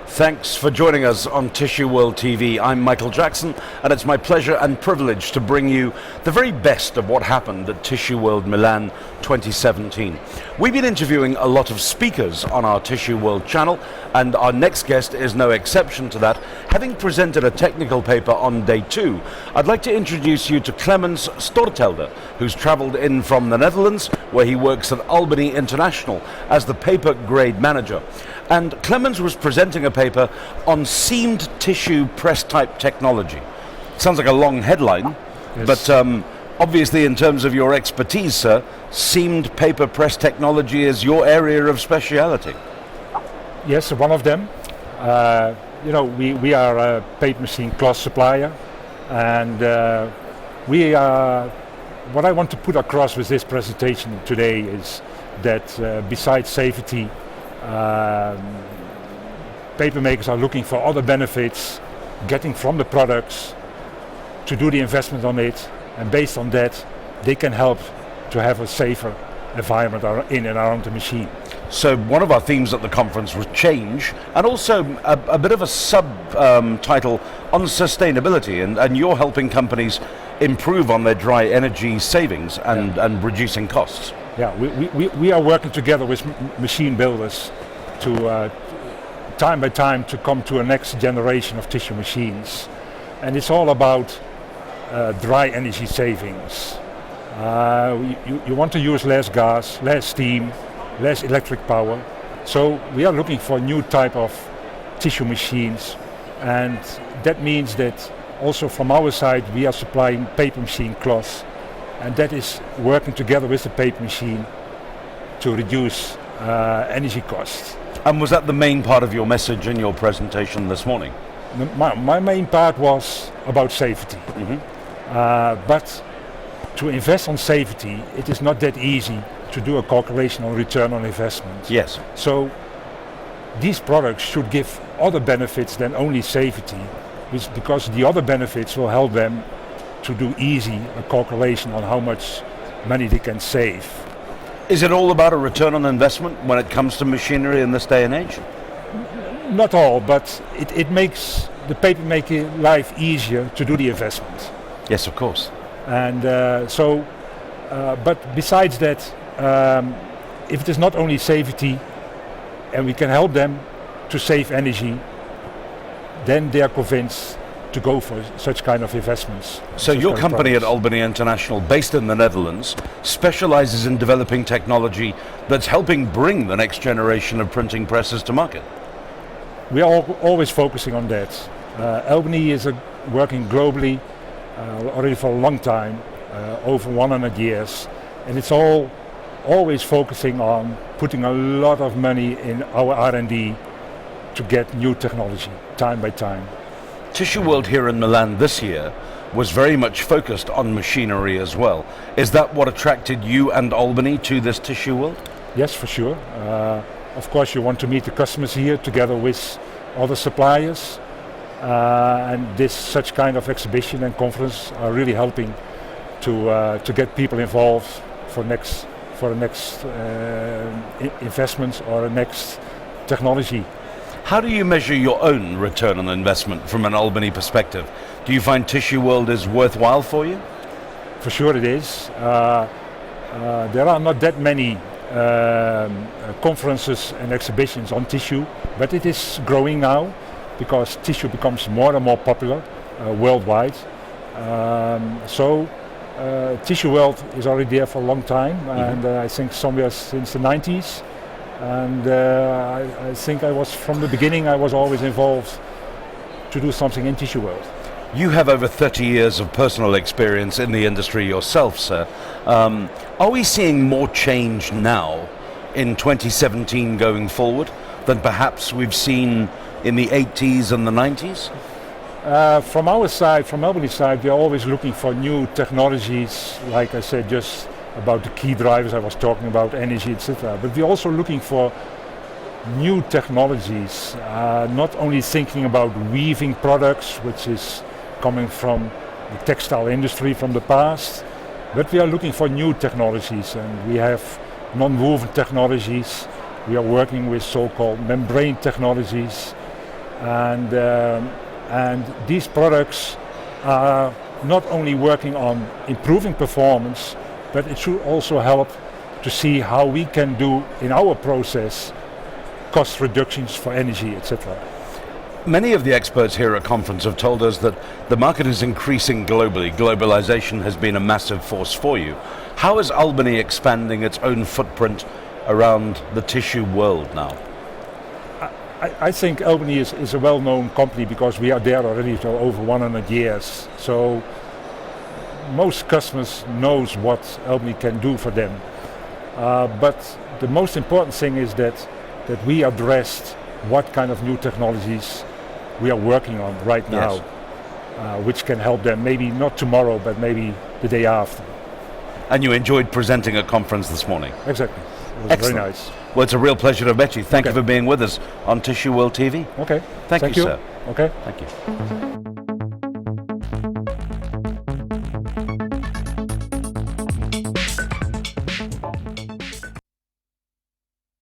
Thanks for joining us on Tissue World TV. I'm Michael Jackson, and it's my pleasure and privilege to bring you the very best of what happened at Tissue World Milan 2017. We've been interviewing a lot of speakers on our Tissue World channel, and our next guest is no exception to that. Having presented a technical paper on day 2, I'd like to introduce you to Clemens Stortelder, who's traveled in from the Netherlands, where he works at Albany International as the paper grade manager. And Clemens was presenting a paper on seamed tissue press type technology. Sounds like a long headline, yes. But obviously in terms of your expertise, sir, seamed paper press technology is your area of speciality. Yes, one of them. We are a paper machine cloth supplier, and what I want to put across with this presentation today is that besides safety, paper makers are looking for other benefits, getting from the products to do the investment on it, and based on that they can help to have a safer environment in and around the machine. So one of our themes at the conference was change, and also a bit of a subtitle on sustainability, and you're helping companies improve on their dry energy savings and reducing costs. Yeah, we are working together with machine builders to time by time to come to a next generation of tissue machines, and it's all about dry energy savings. You want to use less gas, less steam, less electric power, so we are looking for new type of tissue machines, and that means that also from our side we are supplying paper machine cloth, and that is working together with the paper machine to reduce energy costs. And was that the main part of your message in your presentation this morning? My main part was about safety. Mm-hmm. But to invest on safety, it is not that easy to do a calculation on return on investment. Yes. So these products should give other benefits than only safety, because the other benefits will help them to do easy a calculation on how much money they can save. Is it all about a return on investment when it comes to machinery in this day and age? Not all, but it makes the paper making life easier to do the investment. Yes, of course. And but besides that, if it is not only safety and we can help them to save energy, then they are convinced to go for such kind of investments. So your company at Albany International, based in the Netherlands, specializes in developing technology that's helping bring the next generation of printing presses to market. We are always focusing on that. Albany is working globally already for a long time, over 100 years, and it's always focusing on putting a lot of money in our R&D to get new technology time by time. Tissue World here in Milan this year was very much focused on machinery as well. Is that what attracted you and Albany to this Tissue World? Yes, for sure. Of course, you want to meet the customers here together with other suppliers, and such kind of exhibition and conference are really helping to get people involved for the next investments or the next technology. How do you measure your own return on investment from an Albany perspective? Do you find Tissue World is worthwhile for you? For sure it is. There are not that many conferences and exhibitions on tissue, but it is growing now because tissue becomes more and more popular worldwide. Tissue World is already there for a long time, and I think somewhere since the 90s. And I think from the beginning I was always involved to do something in Tissue World. You have over 30 years of personal experience in the industry yourself, sir. Are we seeing more change now in 2017 going forward than perhaps we've seen in the 80s and the 90s? From our side, from Albany side, we are always looking for new technologies, like I said, just about the key drivers I was talking about, energy, etc. But we're also looking for new technologies, not only thinking about weaving products, which is coming from the textile industry from the past, but we are looking for new technologies, and we have non-woven technologies. We are working with so-called membrane technologies, and these products are not only working on improving performance, but it should also help to see how we can do in our process cost reductions for energy, etc. Many of the experts here at conference have told us that the market is increasing globally. Globalization has been a massive force for you. How is Albany expanding its own footprint around the tissue world now? I think Albany is a well-known company because we are there already for over 100 years. So most customers knows what Albany can do for them. But the most important thing is that we addressed what kind of new technologies we are working on right now, which can help them maybe not tomorrow, but maybe the day after. And you enjoyed presenting at conference this morning? Exactly. It was Excellent. very nice. Well, it's a real pleasure to have met you. Thank you for being with us on Tissue World TV. Okay. Thank you, sir. Okay. Thank you.